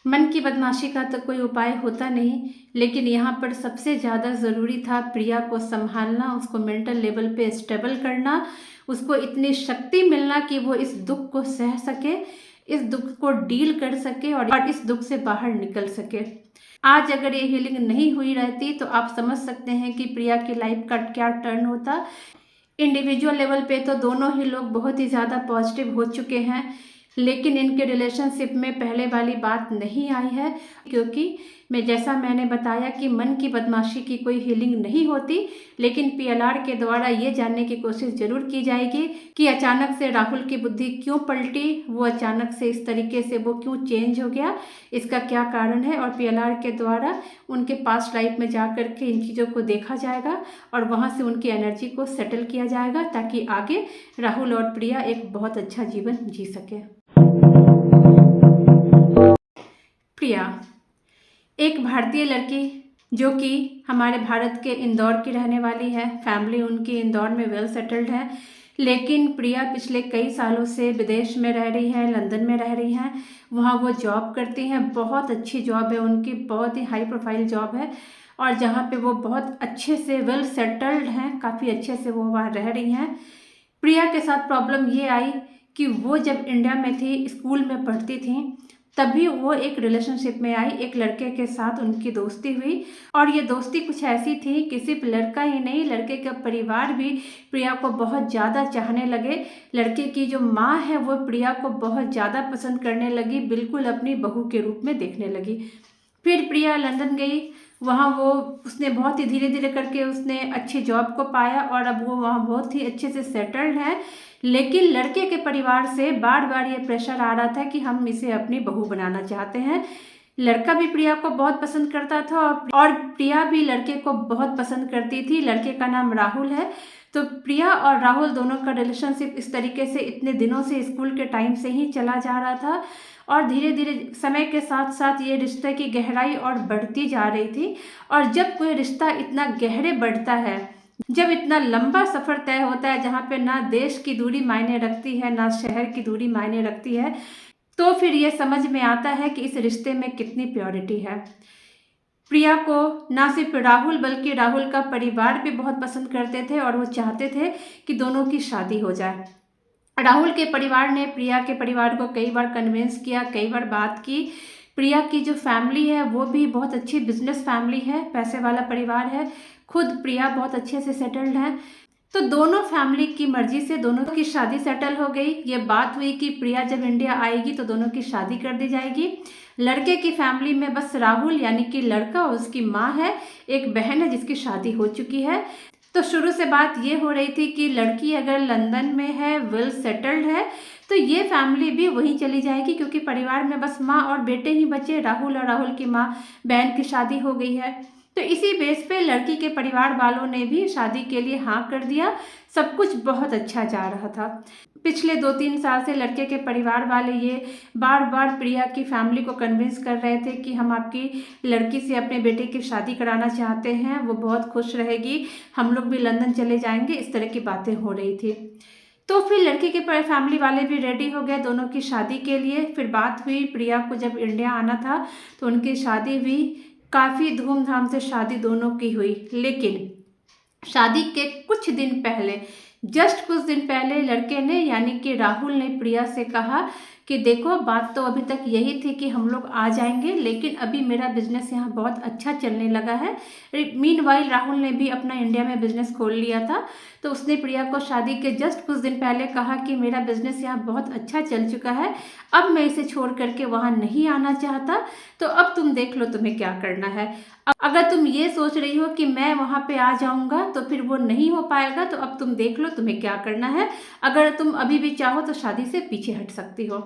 मन की बदमाशी का तो कोई उपाय होता नहीं, लेकिन यहाँ पर सबसे ज़्यादा ज़रूरी था प्रिया को संभालना, उसको मेंटल लेवल पे स्टेबल करना, उसको इतनी शक्ति मिलना कि वो इस दुख को सह सके, इस दुख को डील कर सके और इस दुख से बाहर निकल सके। आज अगर ये हीलिंग नहीं हुई रहती तो आप समझ सकते हैं कि प्रिया की लाइफ का क्या टर्न होता। इंडिविजुअल लेवल पे तो दोनों ही लोग बहुत ही ज़्यादा पॉजिटिव हो चुके हैं, लेकिन इनके रिलेशनशिप में पहले वाली बात नहीं आई है, क्योंकि जैसा मैंने बताया कि मन की बदमाशी की कोई हीलिंग नहीं होती, लेकिन पीएलआर के द्वारा ये जानने की कोशिश जरूर की जाएगी कि अचानक से राहुल की बुद्धि क्यों पलटी, वो अचानक से इस तरीके से वो क्यों चेंज हो गया, इसका क्या कारण है। और पीएलआर के द्वारा उनके पास्ट लाइफ में जा कर के इन चीज़ों को देखा जाएगा और वहाँ से उनकी एनर्जी को सेटल किया जाएगा, ताकि आगे राहुल और प्रिया एक बहुत अच्छा जीवन जी सके। प्रिया एक भारतीय लड़की जो कि हमारे भारत के इंदौर की रहने वाली है, फैमिली उनकी इंदौर में वेल सेटल्ड है, लेकिन प्रिया पिछले कई सालों से विदेश में रह रही है, लंदन में रह रही हैं। वहाँ वो जॉब करती हैं, बहुत अच्छी जॉब है उनकी, बहुत ही हाई प्रोफाइल जॉब है, और जहाँ पे वो बहुत अच्छे से वेल सेटल्ड हैं, काफ़ी अच्छे से वो वहाँ रह रही हैं। प्रिया के साथ प्रॉब्लम ये आई कि वो जब इंडिया में थी, स्कूल में पढ़ती थी, तभी वो एक रिलेशनशिप में आई, एक लड़के के साथ उनकी दोस्ती हुई, और ये दोस्ती कुछ ऐसी थी कि सिर्फ लड़का ही नहीं, लड़के का परिवार भी प्रिया को बहुत ज़्यादा चाहने लगे। लड़के की जो माँ है वो प्रिया को बहुत ज़्यादा पसंद करने लगी, बिल्कुल अपनी बहू के रूप में देखने लगी। फिर प्रिया लंदन गई, वहाँ वो उसने बहुत ही धीरे धीरे करके उसने अच्छी जॉब को पाया और अब वो वहाँ बहुत ही अच्छे से सेटल्ड है। लेकिन लड़के के परिवार से बार बार ये प्रेशर आ रहा था कि हम इसे अपनी बहू बनाना चाहते हैं। लड़का भी प्रिया को बहुत पसंद करता था और प्रिया भी लड़के को बहुत पसंद करती थी। लड़के का नाम राहुल है। तो प्रिया और राहुल दोनों का रिलेशनशिप इस तरीके से इतने दिनों से, स्कूल के टाइम से ही चला जा रहा था, और धीरे धीरे समय के साथ साथ ये रिश्ते की गहराई और बढ़ती जा रही थी। और जब कोई रिश्ता इतना गहरे बढ़ता है, जब इतना लंबा सफ़र तय होता है, जहाँ पे ना देश की दूरी मायने रखती है, ना शहर की दूरी मायने रखती है, तो फिर ये समझ में आता है कि इस रिश्ते में कितनी प्योरिटी है। प्रिया को ना सिर्फ राहुल बल्कि राहुल का परिवार भी बहुत पसंद करते थे और वो चाहते थे कि दोनों की शादी हो जाए। राहुल के परिवार ने प्रिया के परिवार को कई बार कन्विंस किया, कई बार बात की। प्रिया की जो फैमिली है वो भी बहुत अच्छी बिजनेस फैमिली है, पैसे वाला परिवार है। खुद प्रिया बहुत अच्छे से सेटल्ड है। तो दोनों फैमिली की मर्जी से दोनों की शादी सेटल हो गई। ये बात हुई कि प्रिया जब इंडिया आएगी तो दोनों की शादी कर दी जाएगी। लड़के की फैमिली में बस राहुल यानी कि लड़का और उसकी माँ है, एक बहन है जिसकी शादी हो चुकी है। तो शुरू से बात ये हो रही थी कि लड़की अगर लंदन में है, वेल सेटल्ड है, तो ये फैमिली भी वहीं चली जाएगी, क्योंकि परिवार में बस माँ और बेटे ही बचे, राहुल और राहुल की माँ बहन की शादी हो गई है। तो इसी बेस पे लड़की के परिवार वालों ने भी शादी के लिए हाँ कर दिया। सब कुछ बहुत अच्छा जा रहा था। पिछले 2-3 साल से लड़के के परिवार वाले ये बार बार प्रिया की फैमिली को कन्विंस कर रहे थे कि हम आपकी लड़की से अपने बेटे की शादी कराना चाहते हैं, वो बहुत खुश रहेगी, हम लोग भी लंदन चले जाएंगे, इस तरह की बातें हो रही थी। तो फिर लड़की के फैमिली वाले भी रेडी हो गए दोनों की शादी के लिए। फिर बात हुई, प्रिया को जब इंडिया आना था तो उनकी शादी हुई, काफ़ी धूमधाम से शादी दोनों की हुई। लेकिन शादी के कुछ दिन पहले, जस्ट कुछ दिन पहले, लड़के ने यानी कि राहुल ने प्रिया से कहा कि देखो, बात तो अभी तक यही थी कि हम लोग आ जाएंगे, लेकिन अभी मेरा बिजनेस यहाँ बहुत अच्छा चलने लगा है। मीनवाइल राहुल ने भी अपना इंडिया में बिजनेस खोल लिया था। तो उसने प्रिया को शादी के जस्ट कुछ दिन पहले कहा कि मेरा बिजनेस यहाँ बहुत अच्छा चल चुका है, अब मैं इसे छोड़ करके वहाँ नहीं आना चाहता, तो अब तुम देख लो तुम्हें क्या करना है। अगर तुम ये सोच रही हो कि मैं वहाँ पे आ जाऊँगा तो फिर वो नहीं हो पाएगा, तो अब तुम देख लो तुम्हें क्या करना है। अगर तुम अभी भी चाहो तो शादी से पीछे हट सकती हो।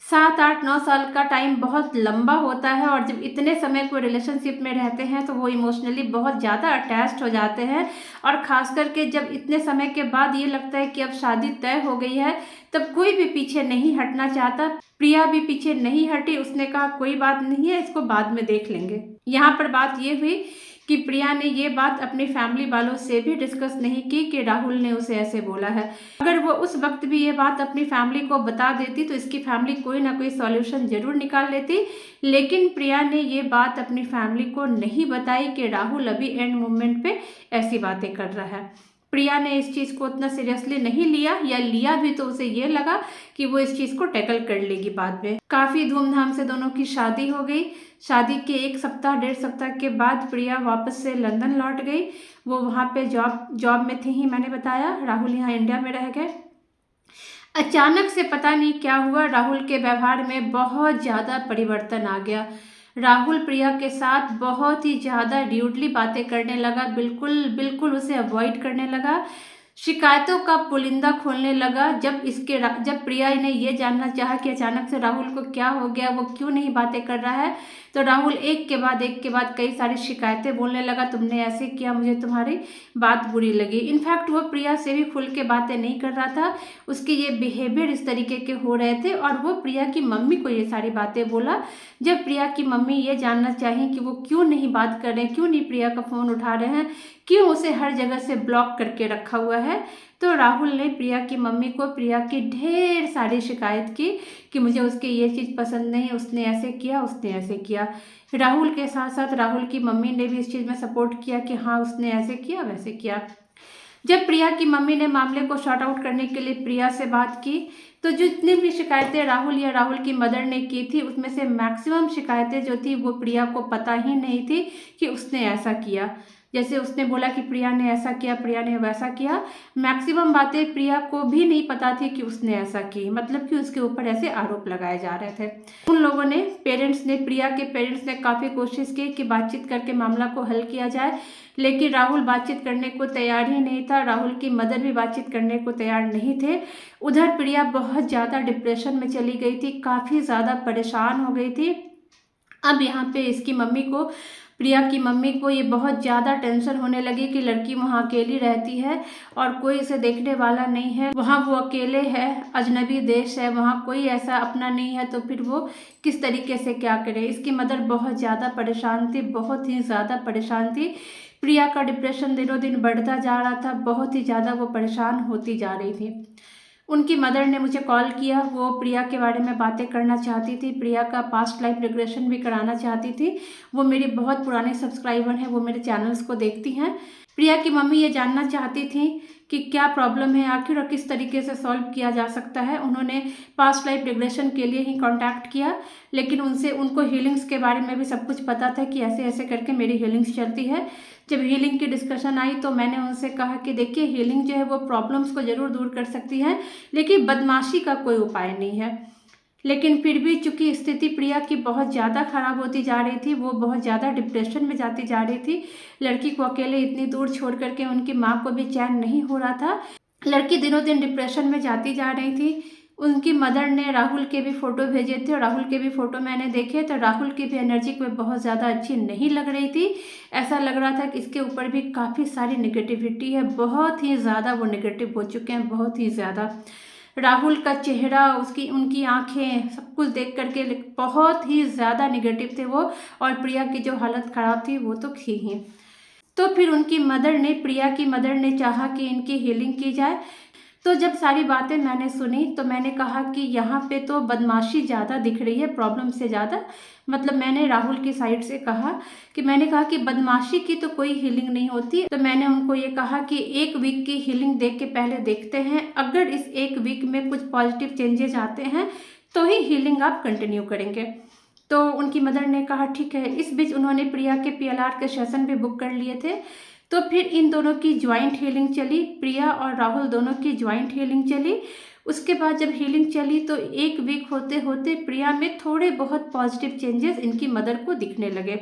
7-8-9 साल का टाइम बहुत लंबा होता है, और जब इतने समय कोई रिलेशनशिप में रहते हैं तो वो इमोशनली बहुत ज़्यादा अटैच्ड हो जाते हैं। और ख़ास करके जब इतने समय के बाद ये लगता है कि अब शादी तय हो गई है, तब कोई भी पीछे नहीं हटना चाहता। प्रिया भी पीछे नहीं हटी, उसने कहा कोई बात नहीं है, इसको बाद में देख लेंगे। यहाँ पर बात ये हुई कि प्रिया ने ये बात अपनी फैमिली वालों से भी डिस्कस नहीं की कि राहुल ने उसे ऐसे बोला है। अगर वो उस वक्त भी ये बात अपनी फैमिली को बता देती तो इसकी फैमिली कोई ना कोई सॉल्यूशन जरूर निकाल लेती, लेकिन प्रिया ने ये बात अपनी फैमिली को नहीं बताई कि राहुल अभी एंड मोमेंट पे ऐसी बातें कर रहा है। प्रिया ने इस चीज़ को उतना सीरियसली नहीं लिया, या लिया भी तो उसे ये लगा कि वो इस चीज़ को टैकल कर लेगी बाद में। काफ़ी धूमधाम से दोनों की शादी हो गई। शादी के 1 सप्ताह 1.5 सप्ताह के बाद प्रिया वापस से लंदन लौट गई। वो वहाँ पे जॉब में थी ही, मैंने बताया। राहुल यहाँ इंडिया में रह गए। अचानक से पता नहीं क्या हुआ, राहुल के व्यवहार में बहुत ज़्यादा परिवर्तन आ गया। राहुल प्रिया के साथ बहुत ही ज़्यादा र्यूडली बातें करने लगा, बिल्कुल उसे अवॉइड करने लगा, शिकायतों का पुलिंदा खोलने लगा। जब प्रिया ने ये जानना चाहा कि अचानक से राहुल को क्या हो गया, वो क्यों नहीं बातें कर रहा है, तो राहुल एक के बाद कई सारी शिकायतें बोलने लगा। तुमने ऐसे किया, मुझे तुम्हारी बात बुरी लगी। इनफैक्ट वो प्रिया से भी खुल के बातें नहीं कर रहा था। उसके ये बिहेवियर इस तरीके के हो रहे थे, और वो प्रिया की मम्मी को ये सारी बातें बोला। जब प्रिया की मम्मी ये जानना चाही कि वो क्यों नहीं बात कर रहे हैं, क्यों नहीं प्रिया का फ़ोन उठा रहे हैं, क्यों उसे हर जगह से ब्लॉक करके रखा हुआ है, तो राहुल ने प्रिया की मम्मी को प्रिया की ढेर सारी शिकायत की कि मुझे उसकी ये चीज़ पसंद नहीं, उसने ऐसे किया, उसने ऐसे किया। राहुल के साथ साथ राहुल की मम्मी ने भी इस चीज़ में सपोर्ट किया कि हाँ उसने ऐसे किया, वैसे किया। जब प्रिया की मम्मी ने मामले को शॉर्ट आउट करने के लिए प्रिया से बात की, तो जितनी भी शिकायतें राहुल या राहुल की मदर ने की थी, उसमें से मैक्सिमम शिकायतें जो थी वो प्रिया को पता ही नहीं थी कि उसने ऐसा किया। जैसे उसने बोला कि प्रिया ने ऐसा किया, प्रिया ने वैसा किया, मैक्सिमम बातें प्रिया को भी नहीं पता थी कि उसने ऐसा की, मतलब कि उसके ऊपर ऐसे आरोप लगाए जा रहे थे। उन लोगों ने प्रिया के पेरेंट्स ने काफ़ी कोशिश की कि बातचीत करके मामला को हल किया जाए, लेकिन राहुल बातचीत करने को तैयार ही नहीं था। राहुल की मदर भी बातचीत करने को तैयार नहीं थे। उधर प्रिया बहुत ज़्यादा डिप्रेशन में चली गई थी, काफ़ी ज़्यादा परेशान हो गई थी। अब यहाँ पे प्रिया की मम्मी को ये बहुत ज़्यादा टेंशन होने लगी कि लड़की वहाँ अकेली रहती है और कोई इसे देखने वाला नहीं है, वहाँ वो अकेले है, अजनबी देश है, वहाँ कोई ऐसा अपना नहीं है, तो फिर वो किस तरीके से क्या करे। इसकी मदर बहुत ज़्यादा परेशान थी, बहुत ही ज़्यादा परेशान थी। प्रिया का डिप्रेशन दिनों दिन बढ़ता जा रहा था, बहुत ही ज़्यादा वो परेशान होती जा रही थी। उनकी मदर ने मुझे कॉल किया, वो प्रिया के बारे में बातें करना चाहती थी, प्रिया का पास्ट लाइफ रिग्रेशन भी कराना चाहती थी। वो मेरी बहुत पुराने सब्सक्राइबर हैं, वो मेरे चैनल्स को देखती हैं। प्रिया की मम्मी ये जानना चाहती थी कि क्या प्रॉब्लम है आखिर और किस तरीके से सॉल्व किया जा सकता है। उन्होंने पास्ट लाइफ रिग्रेशन के लिए ही कांटेक्ट किया, लेकिन उनको हीलिंग्स के बारे में भी सब कुछ पता था कि ऐसे ऐसे करके मेरी हीलिंग्स चलती है। जब हीलिंग की डिस्कशन आई तो मैंने उनसे कहा कि देखिए, हीलिंग जो है वो प्रॉब्लम्स को ज़रूर दूर कर सकती है, लेकिन बदमाशी का कोई उपाय नहीं है। लेकिन फिर भी चूंकि स्थिति प्रिया की बहुत ज़्यादा ख़राब होती जा रही थी, वो बहुत ज़्यादा डिप्रेशन में जाती जा रही थी। लड़की को अकेले इतनी दूर छोड़ करके उनकी माँ को भी चैन नहीं हो रहा था। लड़की दिनों दिन डिप्रेशन में जाती जा रही थी। उनकी मदर ने राहुल के भी फ़ोटो भेजे थे और राहुल के भी फ़ोटो मैंने देखे, तो राहुल की भी एनर्जी कोई बहुत ज़्यादा अच्छी नहीं लग रही थी। ऐसा लग रहा था कि इसके ऊपर भी काफ़ी सारी नेगेटिविटी है, बहुत ही ज़्यादा वो नेगेटिव हो चुके हैं, बहुत ही ज़्यादा। राहुल का चेहरा, उनकी आंखें, सब कुछ देख करके बहुत ही ज़्यादा नेगेटिव थे वो, और प्रिया की जो हालत ख़राब थी वो तो थी ही। तो फिर प्रिया की मदर ने चाहा कि इनकी हीलिंग की जाए। तो जब सारी बातें मैंने सुनी तो मैंने कहा कि यहाँ पे तो बदमाशी ज़्यादा दिख रही है प्रॉब्लम से ज़्यादा। मतलब मैंने राहुल की साइड से कहा कि बदमाशी की तो कोई हीलिंग नहीं होती। तो मैंने उनको ये कहा कि 1 वीक की हीलिंग देख के पहले देखते हैं, अगर इस 1 वीक में कुछ पॉजिटिव चेंजेस आते हैं तो ही हीलिंग आप कंटिन्यू करेंगे। तो उनकी मदर ने कहा ठीक है। इस बीच उन्होंने प्रिया के PLR के सेशन भी बुक कर लिए थे। तो फिर इन दोनों की ज्वाइंट हीलिंग चली, प्रिया और राहुल दोनों की ज्वाइंट हीलिंग चली। उसके बाद जब हीलिंग चली तो 1 वीक होते होते प्रिया में थोड़े बहुत पॉजिटिव चेंजेस इनकी मदर को दिखने लगे।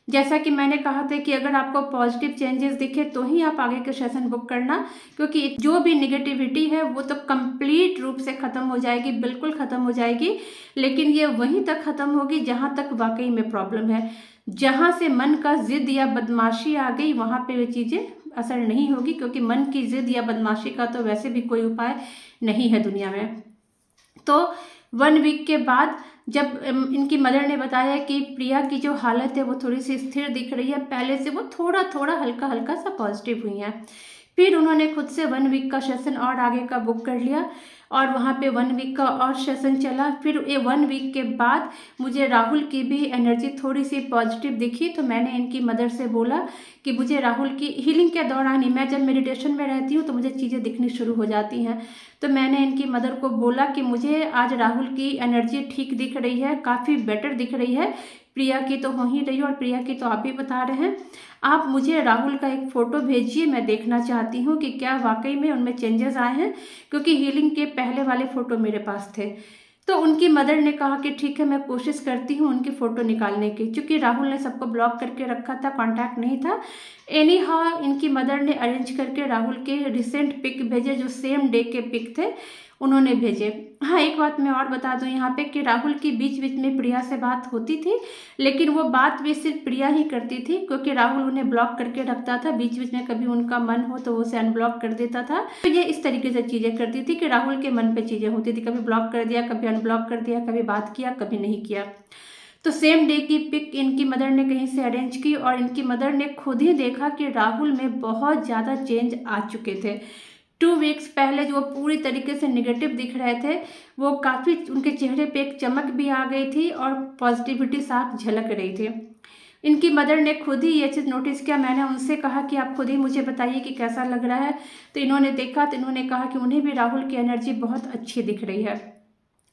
जैसा कि मैंने कहा था कि अगर आपको पॉजिटिव चेंजेस दिखे तो ही आप आगे के सेशन बुक करना, क्योंकि जो भी निगेटिविटी है वो तो कंप्लीट रूप से ख़त्म हो जाएगी, बिल्कुल ख़त्म हो जाएगी। लेकिन ये वहीं तक ख़त्म होगी जहाँ तक वाकई में प्रॉब्लम है। जहाँ से मन का जिद या बदमाशी आ गई वहाँ पे वे चीज़ें असर नहीं होगी, क्योंकि मन की जिद या बदमाशी का तो वैसे भी कोई उपाय नहीं है दुनिया में। तो 1 वीक के बाद जब इनकी मदर ने बताया कि प्रिया की जो हालत है वो थोड़ी सी स्थिर दिख रही है, पहले से वो थोड़ा थोड़ा हल्का हल्का सा पॉजिटिव हुई हैं। फिर उन्होंने खुद से 1 वीक का सेशन और आगे का बुक कर लिया और वहाँ पे 1 वीक का और सेशन चला। फिर ये 1 वीक के बाद मुझे राहुल की भी एनर्जी थोड़ी सी पॉजिटिव दिखी, तो मैंने इनकी मदर से बोला कि मुझे राहुल की हीलिंग के दौरान ही, मैं जब मेडिटेशन में रहती हूँ तो मुझे चीज़ें दिखनी शुरू हो जाती हैं, तो मैंने इनकी मदर को बोला कि मुझे आज राहुल की एनर्जी ठीक दिख रही है, काफ़ी बेटर दिख रही है। प्रिया की तो हो ही रही है और प्रिया की तो आप भी बता रहे हैं। आप मुझे राहुल का एक फ़ोटो भेजिए, मैं देखना चाहती हूँ कि क्या वाकई में उनमें चेंजेस आए हैं, क्योंकि हीलिंग के पहले वाले फ़ोटो मेरे पास थे। तो उनकी मदर ने कहा कि ठीक है, मैं कोशिश करती हूँ उनकी फ़ोटो निकालने की, क्योंकि राहुल ने सबको ब्लॉक करके रखा था, कांटेक्ट नहीं था। एनी हाउ इनकी मदर ने अरेंज करके राहुल के रिसेंट पिक भेजे, जो सेम डे के पिक थे उन्होंने भेजे। हाँ, एक बात मैं और बता दूं यहाँ पे कि राहुल की बीच बीच में प्रिया से बात होती थी, लेकिन वो बात भी सिर्फ प्रिया ही करती थी, क्योंकि राहुल उन्हें ब्लॉक करके रखता था। बीच बीच में कभी उनका मन हो तो वो उसे अनब्लॉक कर देता था। तो ये इस तरीके से चीज़ें करती थी कि राहुल के मन पे चीज़ें होती थी, कभी ब्लॉक कर दिया, कभी अनब्लॉक कर दिया, कभी बात किया, कभी नहीं किया। तो सेम डे की पिक इनकी मदर ने कहीं से अरेंज की और इनकी मदर ने खुद ही देखा कि राहुल में बहुत ज़्यादा चेंज आ चुके थे। 2 वीक्स पहले जो पूरी तरीके से निगेटिव दिख रहे थे, वो काफ़ी उनके चेहरे पे एक चमक भी आ गई थी और पॉजिटिविटी साफ झलक रही थी। इनकी मदर ने खुद ही ये चीज़ नोटिस किया। मैंने उनसे कहा कि आप खुद ही मुझे बताइए कि कैसा लग रहा है, तो इन्होंने देखा तो इन्होंने कहा कि उन्हें भी राहुल की एनर्जी बहुत अच्छी दिख रही है।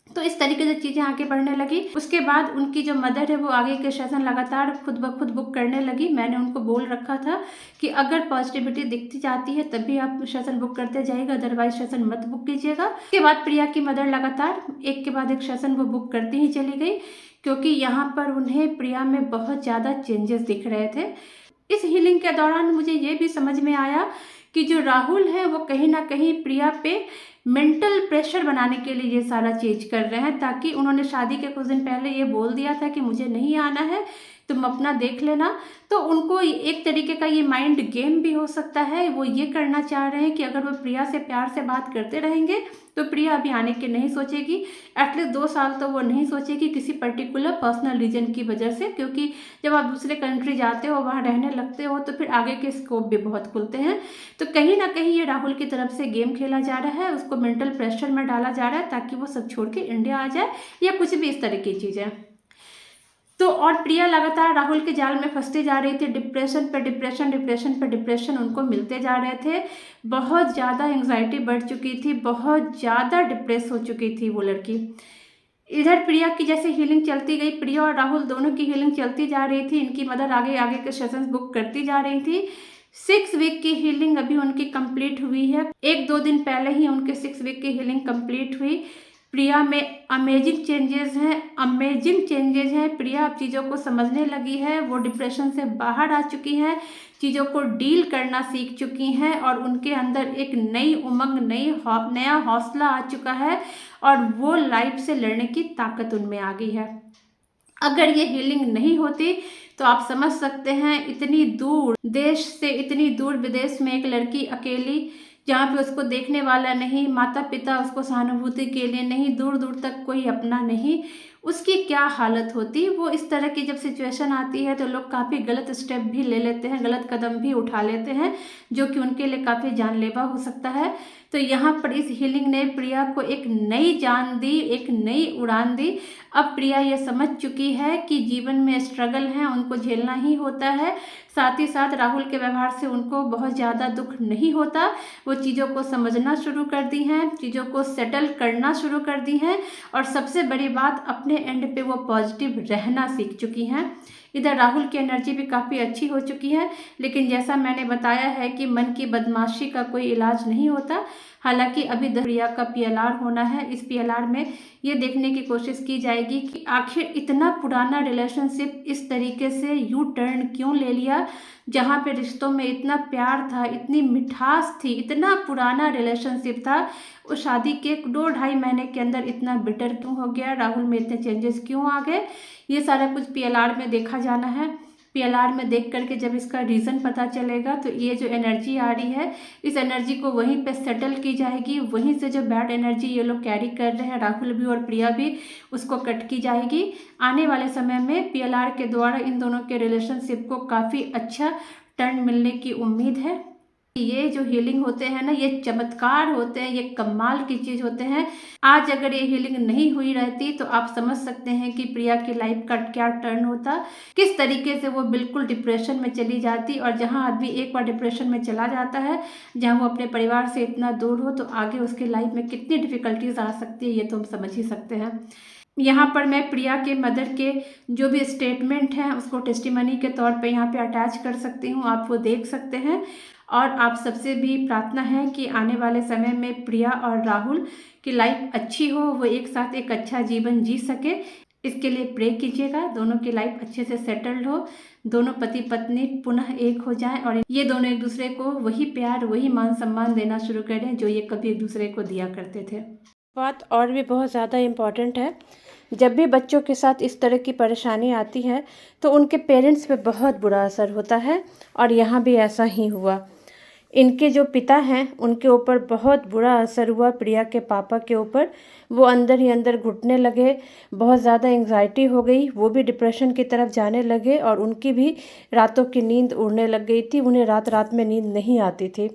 तो इस तरीके से चीज़ें आगे बढ़ने लगी। उसके बाद उनकी जो मदर है वो आगे के सेशन लगातार खुद ब खुद बुक करने लगी। मैंने उनको बोल रखा था कि अगर पॉजिटिविटी दिखती जाती है तभी आप सेशन बुक करते जाइएगा, अदरवाइज सेशन मत बुक कीजिएगा। उसके बाद प्रिया की मदर लगातार एक के बाद एक सेशन वो बुक करती ही चली गई, क्योंकि यहाँ पर उन्हें प्रिया में बहुत ज़्यादा चेंजेस दिख रहे थे। इस हीलिंग के दौरान मुझे ये भी समझ में आया कि जो राहुल है वो कहीं ना कहीं प्रिया पे मेंटल प्रेशर बनाने के लिए ये सारा चीज कर रहे हैं, ताकि उन्होंने शादी के कुछ दिन पहले ये बोल दिया था कि मुझे नहीं आना है, तुम अपना देख लेना। तो उनको एक तरीके का ये माइंड गेम भी हो सकता है। वो ये करना चाह रहे हैं कि अगर वो प्रिया से प्यार से बात करते रहेंगे तो प्रिया अभी आने की नहीं सोचेगी, एटलीस्ट 2 साल तो वो नहीं सोचेगी किसी पर्टिकुलर पर्सनल रीजन की वजह से, क्योंकि जब आप दूसरे कंट्री जाते हो, वहाँ रहने लगते हो, तो फिर आगे के स्कोप भी बहुत खुलते हैं। तो कहीं ना कहीं ये राहुल की तरफ से गेम खेला जा रहा है, उसको मेंटल प्रेशर में डाला जा रहा है ताकि वो सब छोड़ के इंडिया आ जाए, या कुछ भी इस तरह की चीज़ें। तो और प्रिया लगातार राहुल के जाल में फंसती जा रही थी। डिप्रेशन पे डिप्रेशन, डिप्रेशन पे डिप्रेशन उनको मिलते जा रहे थे। बहुत ज़्यादा एंग्जाइटी बढ़ चुकी थी, बहुत ज़्यादा डिप्रेस हो चुकी थी वो लड़की। इधर प्रिया की जैसे हीलिंग चलती गई, प्रिया और राहुल दोनों की हीलिंग चलती जा रही थी। इनकी मदर आगे आगे के सेशंस बुक करती जा रही थी। 6 वीक की हीलिंग अभी उनकी कंप्लीट हुई है। 1-2 दिन पहले ही उनके 6 वीक की हीलिंग कंप्लीट हुई। प्रिया में अमेजिंग चेंजेस हैं, अमेजिंग चेंजेस हैं। प्रिया अब चीज़ों को समझने लगी है, वो डिप्रेशन से बाहर आ चुकी हैं, चीज़ों को डील करना सीख चुकी हैं और उनके अंदर एक नई उमंग, नया हौसला आ चुका है और वो लाइफ से लड़ने की ताकत उनमें आ गई है। अगर ये हीलिंग नहीं होती तो आप समझ सकते हैं, इतनी दूर देश से, इतनी दूर विदेश में एक लड़की अकेली, जहाँ पे उसको देखने वाला नहीं, माता पिता उसको सहानुभूति के लिए नहीं, दूर दूर तक कोई अपना नहीं, उसकी क्या हालत होती। वो इस तरह की जब सिचुएशन आती है तो लोग काफ़ी गलत स्टेप भी ले लेते हैं, गलत कदम भी उठा लेते हैं, जो कि उनके लिए काफ़ी जानलेवा हो सकता है। तो यहाँ पर इस हीलिंग ने प्रिया को एक नई जान दी, एक नई उड़ान दी। अब प्रिया ये समझ चुकी है कि जीवन में स्ट्रगल है, उनको झेलना ही होता है। साथ ही साथ राहुल के व्यवहार से उनको बहुत ज़्यादा दुख नहीं होता। वो चीज़ों को समझना शुरू कर दी हैं, चीज़ों को सेटल करना शुरू कर दी हैं और सबसे बड़ी बात, अपने एंड पे वो पॉजिटिव रहना सीख चुकी हैं। इधर राहुल की एनर्जी भी काफ़ी अच्छी हो चुकी है, लेकिन जैसा मैंने बताया है कि मन की बदमाशी का कोई इलाज नहीं होता। हालांकि अभी प्रिया का PLR होना है। इस PLR में ये देखने की कोशिश की जाएगी कि आखिर इतना पुराना रिलेशनशिप इस तरीके से यू टर्न क्यों ले लिया, जहाँ पे रिश्तों में इतना प्यार था, इतनी मिठास थी, इतना पुराना रिलेशनशिप था, उस शादी के 2-2.5 महीने के अंदर इतना बिटर क्यों हो गया, राहुल में इतने चेंजेस क्यों आ गए, ये सारा कुछ PLR में देखा जाना है। PLR में देख करके जब इसका रीज़न पता चलेगा तो ये जो एनर्जी आ रही है इस एनर्जी को वहीं पे सेटल की जाएगी, वहीं से जो बैड एनर्जी ये लोग कैरी कर रहे हैं राहुल भी और प्रिया भी उसको कट की जाएगी। आने वाले समय में PLR के द्वारा इन दोनों के रिलेशनशिप को काफ़ी अच्छा टर्न मिलने की उम्मीद है। ये जो हीलिंग होते हैं ना, ये चमत्कार होते हैं, ये कमाल की चीज़ होते हैं। आज अगर ये हीलिंग नहीं हुई रहती तो आप समझ सकते हैं कि प्रिया की लाइफ का क्या टर्न होता, किस तरीके से वो बिल्कुल डिप्रेशन में चली जाती। और जहां आदमी एक बार डिप्रेशन में चला जाता है, जहां वो अपने परिवार से इतना दूर हो, तो आगे उसकी लाइफ में कितनी डिफ़िकल्टीज आ सकती है ये तो हम समझ ही सकते हैं। यहाँ पर मैं प्रिया के मदर के जो भी स्टेटमेंट हैं उसको टेस्टिमनी के तौर पे यहाँ पे अटैच कर सकती हूँ, आप वो देख सकते हैं। और आप सबसे भी प्रार्थना है कि आने वाले समय में प्रिया और राहुल की लाइफ अच्छी हो, वो एक साथ एक अच्छा जीवन जी सके, इसके लिए प्रे कीजिएगा। दोनों की लाइफ अच्छे से सेटल्ड हो, दोनों पति पत्नी पुनः एक हो जाएं और ये दोनों एक दूसरे को वही प्यार वही मान सम्मान देना शुरू करें जो ये कभी एक दूसरे को दिया करते थे। बात और भी बहुत ज़्यादा इम्पॉर्टेंट है, जब भी बच्चों के साथ इस तरह की परेशानी आती है तो उनके पेरेंट्स पे बहुत बुरा असर होता है और यहाँ भी ऐसा ही हुआ। इनके जो पिता हैं उनके ऊपर बहुत बुरा असर हुआ, प्रिया के पापा के ऊपर। वो अंदर ही अंदर घुटने लगे, बहुत ज़्यादा एंग्जाइटी हो गई, वो भी डिप्रेशन की तरफ जाने लगे और उनकी भी रातों की नींद उड़ने लग गई थी, उन्हें रात रात में नींद नहीं आती थी।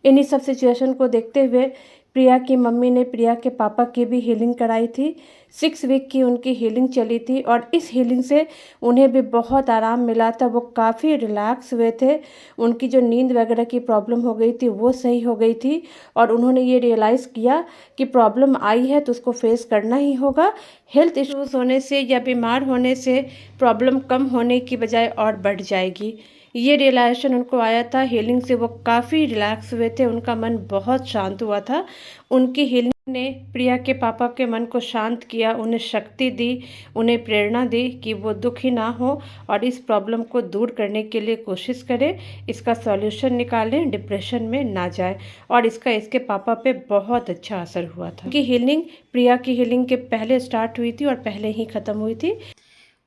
इन्हीं सब सिचुएशन को देखते हुए प्रिया की मम्मी ने प्रिया के पापा की भी हीलिंग कराई थी। 6 वीक की उनकी हीलिंग चली थी और इस हीलिंग से उन्हें भी बहुत आराम मिला था, वो काफ़ी रिलैक्स हुए थे। उनकी जो नींद वगैरह की प्रॉब्लम हो गई थी वो सही हो गई थी और उन्होंने ये रियलाइज़ किया कि प्रॉब्लम आई है तो उसको फेस करना ही होगा। हेल्थ इश्यूज़ होने से या बीमार होने से प्रॉब्लम कम होने की बजाय और बढ़ जाएगी, ये रियलाइजेशन उनको आया था। हीलिंग से वो काफ़ी रिलैक्स हुए थे, उनका मन बहुत शांत हुआ था। उनकी हीलिंग ने प्रिया के पापा के मन को शांत किया, उन्हें शक्ति दी, उन्हें प्रेरणा दी कि वो दुखी ना हो और इस प्रॉब्लम को दूर करने के लिए कोशिश करें, इसका सॉल्यूशन निकालें, डिप्रेशन में ना जाए। और इसका इसके पापा पे बहुत अच्छा असर हुआ था कि हीलिंग प्रिया की हीलिंग के पहले स्टार्ट हुई थी और पहले ही ख़त्म हुई थी।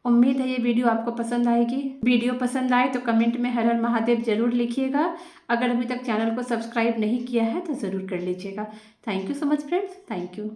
उम्मीद है ये वीडियो आपको पसंद आएगी। वीडियो पसंद आए तो कमेंट में हर हर महादेव जरूर लिखिएगा। अगर अभी तक चैनल को सब्सक्राइब नहीं किया है तो ज़रूर कर लीजिएगा। Thank you so much friends, thank you.